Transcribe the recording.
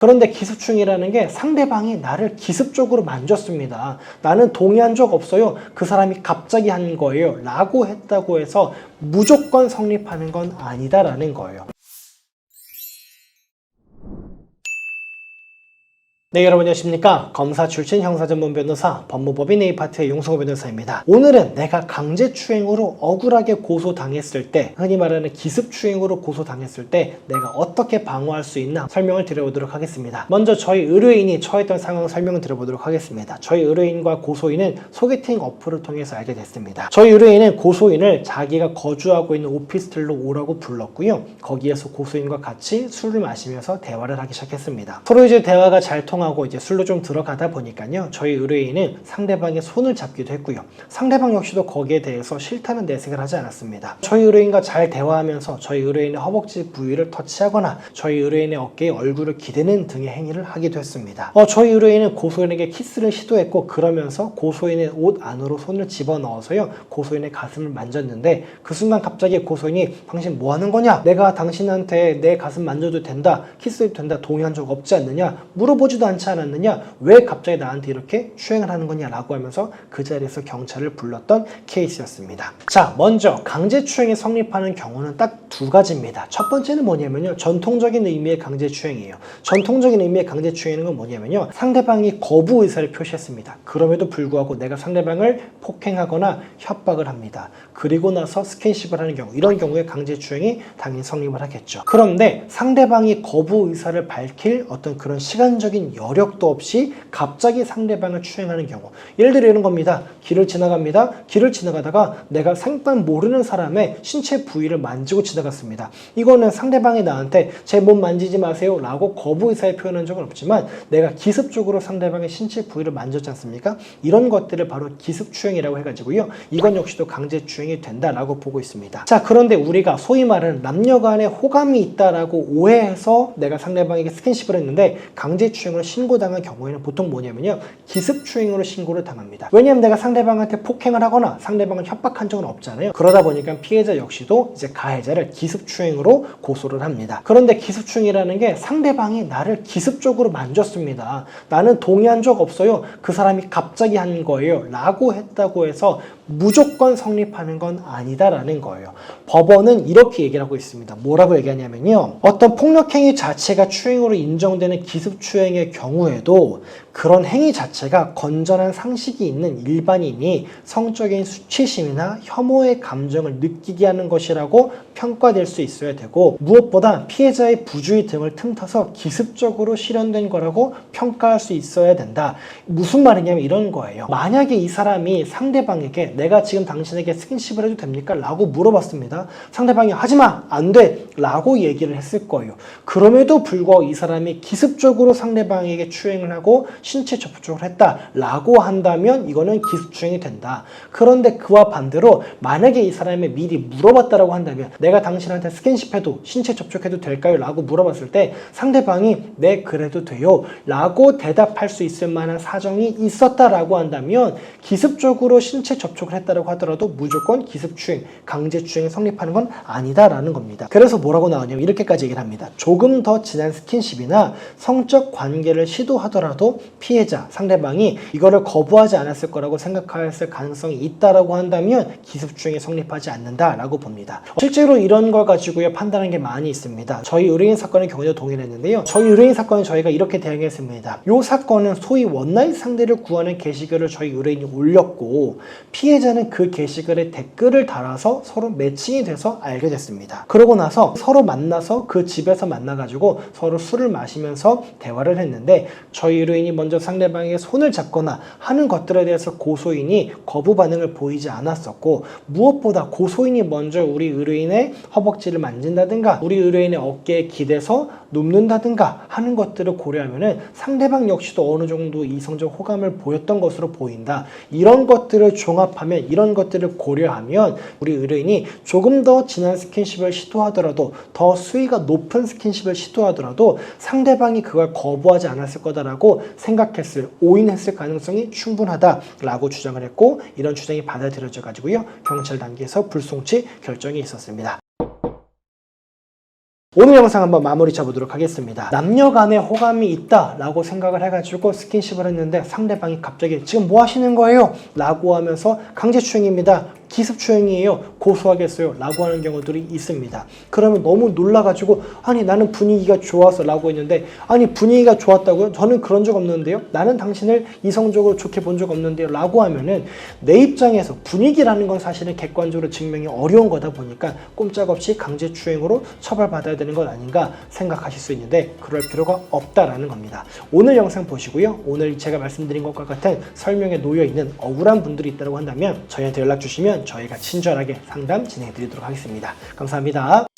그런데 기습추행이라는 게 상대방이 나를 기습적으로 만졌습니다. 나는 동의한 적 없어요. 그 사람이 갑자기 한 거예요. 라고 했다고 해서 무조건 성립하는 건 아니다라는 거예요. 네, 여러분 안녕하십니까? 검사 출신 형사전문 변호사 법무법인 A파트의 용성호 변호사입니다. 오늘은 내가 강제추행으로 억울하게 고소당했을 때, 흔히 말하는 기습추행으로 고소당했을 때 내가 어떻게 방어할 수 있나 설명을 드려보도록 하겠습니다. 먼저 저희 의뢰인이 처했던 상황 설명을 드려보도록 하겠습니다. 저희 의뢰인과 고소인은 소개팅 어플을 통해서 알게 됐습니다. 저희 의뢰인은 고소인을 자기가 거주하고 있는 오피스텔로 오라고 불렀고요. 거기에서 고소인과 같이 술을 마시면서 대화를 하기 시작했습니다. 서로 이제 대화가 잘 하고 이제 술로 좀 들어가다 보니까요, 저희 의뢰인은 상대방의 손을 잡기도 했고요. 상대방 역시도 거기에 대해서 싫다는 내색을 하지 않았습니다. 저희 의뢰인과 잘 대화하면서 저희 의뢰인의 허벅지 부위를 터치하거나 저희 의뢰인의 어깨에 얼굴을 기대는 등의 행위를 하기도 했습니다. 저희 의뢰인은 고소인에게 키스를 시도했고, 그러면서 고소인의 옷 안으로 손을 집어넣어서요, 고소인의 가슴을 만졌는데, 그 순간 갑자기 고소인이 당신 뭐 하는 거냐? 내가 당신한테 내 가슴 만져도 된다, 키스해도 된다, 동의한 적 없지 않느냐? 물어보지도 않지 않았느냐? 왜 갑자기 나한테 이렇게 추행을 하는 거냐? 라고 하면서 그 자리에서 경찰을 불렀던 케이스였습니다. 자, 먼저 강제추행이 성립하는 경우는 딱 두 가지입니다. 첫 번째는 뭐냐면요, 전통적인 의미의 강제추행이에요. 전통적인 의미의 강제추행은 건 뭐냐면요, 상대방이 거부 의사를 표시했습니다. 그럼에도 불구하고 내가 상대방을 폭행하거나 협박을 합니다. 그리고 나서 스킨십을 하는 경우, 이런 경우에 강제추행이 당연히 성립을 하겠죠. 그런데 상대방이 거부 의사를 밝힐 어떤 그런 시간적인 여력도 없이 갑자기 상대방을 추행하는 경우, 예를 들어 이런 겁니다. 길을 지나갑니다. 길을 지나가다가 내가 상대방 모르는 사람의 신체 부위를 만지고 지나갔습니다. 이거는 상대방이 나한테 제 몸 만지지 마세요 라고 거부 의사를 표현한 적은 없지만 내가 기습적으로 상대방의 신체 부위를 만졌지 않습니까? 이런 것들을 바로 기습추행이라고 해가지고요, 이건 역시도 강제추행이 된다라고 보고 있습니다. 자, 그런데 우리가 소위 말하는 남녀간에 호감이 있다라고 오해해서 내가 상대방에게 스킨십을 했는데 강제추행으로 신고당한 경우에는 보통 뭐냐면요, 기습추행으로 신고를 당합니다. 왜냐하면 내가 상대방한테 폭행을 하거나 상대방을 협박한 적은 없잖아요. 그러다 보니까 피해자 역시도 이제 가해자를 기습추행으로 고소를 합니다. 그런데 기습추행이라는 게 상대방이 나를 기습적으로 만졌습니다. 나는 동의한 적 없어요. 그 사람이 갑자기 한 거예요. 라고 했다고 해서 무조건 성립하는 건 아니다라는 거예요. 법원은 이렇게 얘기를 하고 있습니다. 뭐라고 얘기하냐면요, 어떤 폭력행위 자체가 추행으로 인정되는 기습추행의 경우에도 그런 행위 자체가 건전한 상식이 있는 일반인이 성적인 수치심이나 혐오의 감정을 느끼게 하는 것이라고 평가될 수 있어야 되고, 무엇보다 피해자의 부주의 등을 틈타서 기습적으로 실현된 거라고 평가할 수 있어야 된다. 무슨 말이냐면 이런 거예요. 만약에 이 사람이 상대방에게 내가 지금 당신에게 스킨십을 해도 됩니까? 라고 물어봤습니다. 상대방이 하지마! 안 돼! 라고 얘기를 했을 거예요. 그럼에도 불구하고 이 사람이 기습적으로 상대방에게 추행을 하고 신체 접촉을 했다 라고 한다면 이거는 기습추행이 된다. 그런데 그와 반대로 만약에 이 사람이 미리 물어봤다라고 한다면 내가 당신한테 스킨십해도 신체 접촉해도 될까요? 라고 물어봤을 때 상대방이 네, 그래도 돼요 라고 대답할 수 있을 만한 사정이 있었다라고 한다면 기습적으로 신체 접촉을 했다라고 하더라도 무조건 기습추행, 강제추행이 성립하는 건 아니다라는 겁니다. 그래서 뭐라고 나오냐면 이렇게까지 얘기를 합니다. 조금 더 진한 스킨십이나 성적 관계를 시도하더라도 피해자, 상대방이 이거를 거부하지 않았을 거라고 생각했을 가능성이 있다라고 한다면 기습추행이 성립하지 않는다라고 봅니다. 실제로 이런 걸 가지고요, 판단하는 게 많이 있습니다. 저희 의뢰인 사건의 경우에도 동의를 했는데요, 저희 의뢰인 사건은 저희가 이렇게 대응했습니다. 이 사건은 소위 원나잇 상대를 구하는 게시글을 저희 의뢰인이 올렸고, 피해자는 그 게시글에 댓글을 달아서 서로 매칭이 돼서 알게 됐습니다. 그러고 나서 서로 만나서 그 집에서 만나가지고 서로 술을 마시면서 대화를 했는데, 저희 의뢰인이 먼저 상대방에게 손을 잡거나 하는 것들에 대해서 고소인이 거부 반응을 보이지 않았었고, 무엇보다 고소인이 먼저 우리 의뢰인의 허벅지를 만진다든가 우리 의뢰인의 어깨에 기대서 눕는다든가 하는 것들을 고려하면은 상대방 역시도 어느 정도 이성적 호감을 보였던 것으로 보인다. 이런 것들을 종합하면, 이런 것들을 고려하면 우리 의뢰인이 조금 더 진한 스킨십을 시도하더라도, 더 수위가 높은 스킨십을 시도하더라도 상대방이 그걸 거부하지 않았을 거다라고 오인했을 가능성이 충분하다라고 주장을 했고, 이런 주장이 받아들여져 가지고요, 경찰 단계에서 불송치 결정이 있었습니다. 오늘 영상 한번 마무리 쳐보도록 하겠습니다. 남녀 간에 호감이 있다라고 생각을 해가지고 스킨십을 했는데 상대방이 갑자기 지금 뭐 하시는 거예요? 라고 하면서 강제추행입니다. 기습추행이에요. 고소하겠어요. 라고 하는 경우들이 있습니다. 그러면 너무 놀라가지고 아니 나는 분위기가 좋아서 라고 했는데 아니 분위기가 좋았다고요? 저는 그런 적 없는데요. 나는 당신을 이성적으로 좋게 본 적 없는데요. 라고 하면은 내 입장에서 분위기라는 건 사실은 객관적으로 증명이 어려운 거다 보니까 꼼짝없이 강제추행으로 처벌받아야 되는 건 아닌가 생각하실 수 있는데 그럴 필요가 없다라는 겁니다. 오늘 영상 보시고요. 오늘 제가 말씀드린 것과 같은 설명에 놓여있는 억울한 분들이 있다고 한다면 저희한테 연락 주시면 저희가 친절하게 상담 진행해 드리도록 하겠습니다. 감사합니다.